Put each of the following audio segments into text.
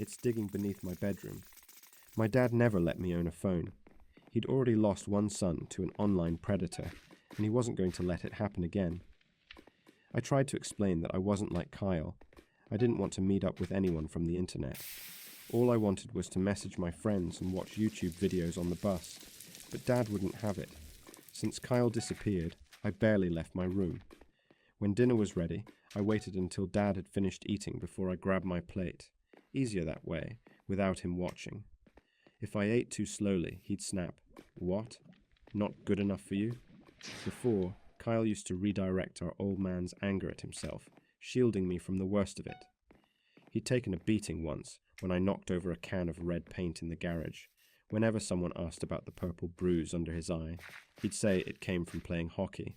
It's digging beneath my bedroom. My dad never let me own a phone. He'd already lost one son to an online predator, and he wasn't going to let it happen again. I tried to explain that I wasn't like Kyle. I didn't want to meet up with anyone from the internet. All I wanted was to message my friends and watch YouTube videos on the bus, but Dad wouldn't have it. Since Kyle disappeared, I barely left my room. When dinner was ready, I waited until Dad had finished eating before I grabbed my plate. Easier that way, without him watching. If I ate too slowly, he'd snap, "What? Not good enough for you?" Before, Kyle used to redirect our old man's anger at himself, shielding me from the worst of it. He'd taken a beating once when I knocked over a can of red paint in the garage. Whenever someone asked about the purple bruise under his eye, he'd say it came from playing hockey.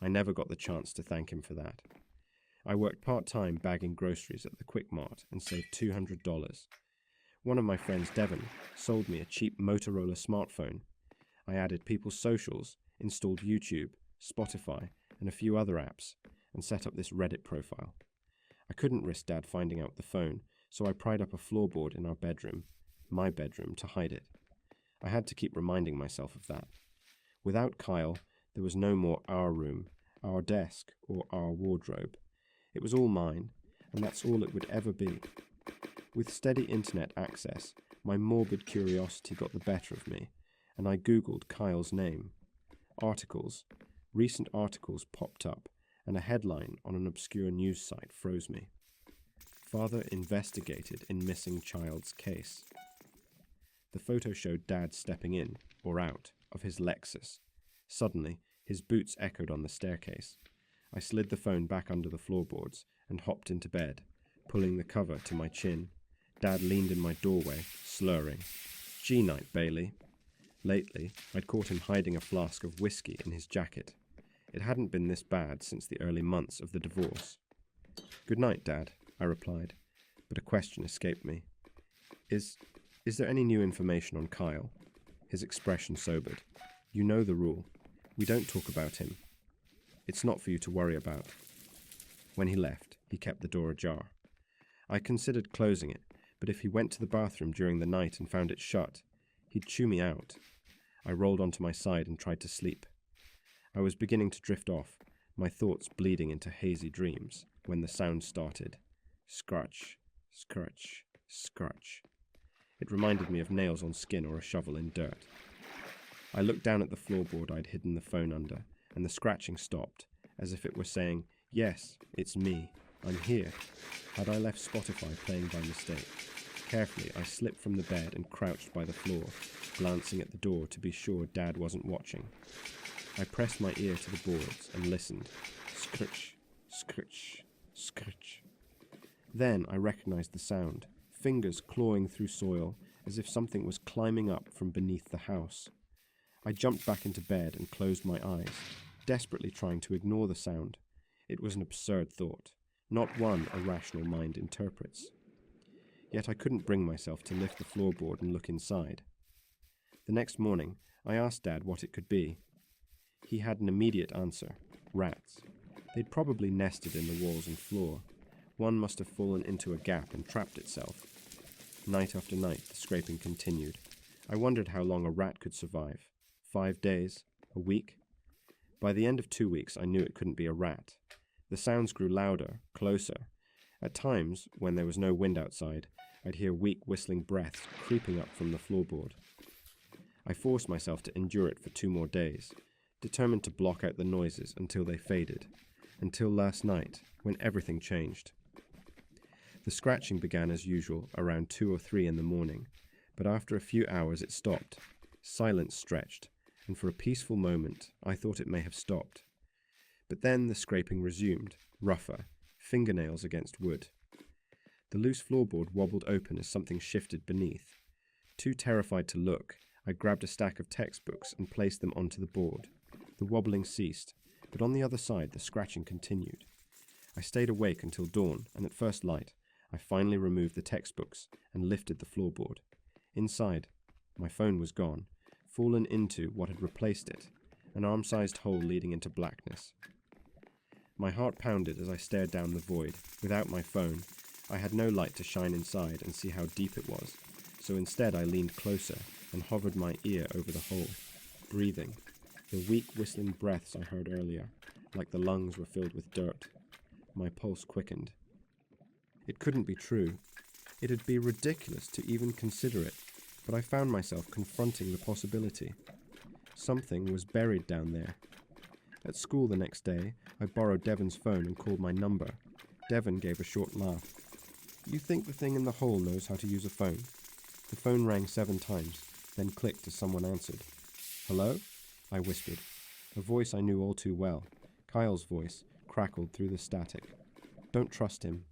I never got the chance to thank him for that. I worked part-time bagging groceries at the Quick Mart and saved $200. One of my friends, Devon, sold me a cheap Motorola smartphone. I added people's socials, installed YouTube, Spotify, and a few other apps, and set up this Reddit profile. I couldn't risk Dad finding out the phone, so I pried up a floorboard in our bedroom, my bedroom, to hide it. I had to keep reminding myself of that. Without Kyle, there was no more our room, our desk, or our wardrobe. It was all mine, and that's all it would ever be. With steady internet access, my morbid curiosity got the better of me, and I Googled Kyle's name. Recent articles popped up, and a headline on an obscure news site froze me. Father investigated in missing child's case. The photo showed Dad stepping in, or out, of his Lexus. Suddenly, his boots echoed on the staircase. I slid the phone back under the floorboards and hopped into bed, pulling the cover to my chin. Dad leaned in my doorway, slurring, "G-night, Bailey." Lately, I'd caught him hiding a flask of whiskey in his jacket. It hadn't been this bad since the early months of the divorce. "Good night, Dad," I replied, but a question escaped me. Is there any new information on Kyle?" His expression sobered. "You know the rule. We don't talk about him. It's not for you to worry about." When he left, he kept the door ajar. I considered closing it, but if he went to the bathroom during the night and found it shut, he'd chew me out. I rolled onto my side and tried to sleep. I was beginning to drift off, my thoughts bleeding into hazy dreams, when the sound started. Scratch, scratch, scratch. It reminded me of nails on skin or a shovel in dirt. I looked down at the floorboard I'd hidden the phone under, and the scratching stopped, as if it were saying, "Yes, it's me. I'm here." Had I left Spotify playing by mistake? Carefully, I slipped from the bed and crouched by the floor, glancing at the door to be sure Dad wasn't watching. I pressed my ear to the boards and listened. Scritch, scritch, scritch. Then I recognized the sound, fingers clawing through soil, as if something was climbing up from beneath the house. I jumped back into bed and closed my eyes, desperately trying to ignore the sound. It was an absurd thought, not one a rational mind interprets. Yet I couldn't bring myself to lift the floorboard and look inside. The next morning, I asked Dad what it could be. He had an immediate answer: rats. They'd probably nested in the walls and floor. One must have fallen into a gap and trapped itself. Night after night, the scraping continued. I wondered how long a rat could survive. 5 days? A week? By the end of 2 weeks, I knew it couldn't be a rat. The sounds grew louder, closer. At times, when there was no wind outside, I'd hear weak whistling breaths creeping up from the floorboard. I forced myself to endure it for 2 more days, determined to block out the noises until they faded, until last night, when everything changed. The scratching began as usual around 2 or 3 in the morning, but after a few hours it stopped. Silence stretched, and for a peaceful moment I thought it may have stopped. But then the scraping resumed, rougher, fingernails against wood. The loose floorboard wobbled open as something shifted beneath. Too terrified to look, I grabbed a stack of textbooks and placed them onto the board. The wobbling ceased, but on the other side the scratching continued. I stayed awake until dawn, and at first light, I finally removed the textbooks and lifted the floorboard. Inside, my phone was gone, fallen into what had replaced it, an arm-sized hole leading into blackness. My heart pounded as I stared down the void. Without my phone, I had no light to shine inside and see how deep it was, so instead I leaned closer and hovered my ear over the hole, breathing, the weak whistling breaths I heard earlier, like the lungs were filled with dirt. My pulse quickened. It couldn't be true. It'd be ridiculous to even consider it, but I found myself confronting the possibility. Something was buried down there. At school the next day, I borrowed Devon's phone and called my number. Devon gave a short laugh. "You think the thing in the hole knows how to use a phone?" The phone rang 7 times, then clicked as someone answered. "Hello?" I whispered. A voice I knew all too well. Kyle's voice crackled through the static. "Don't trust him.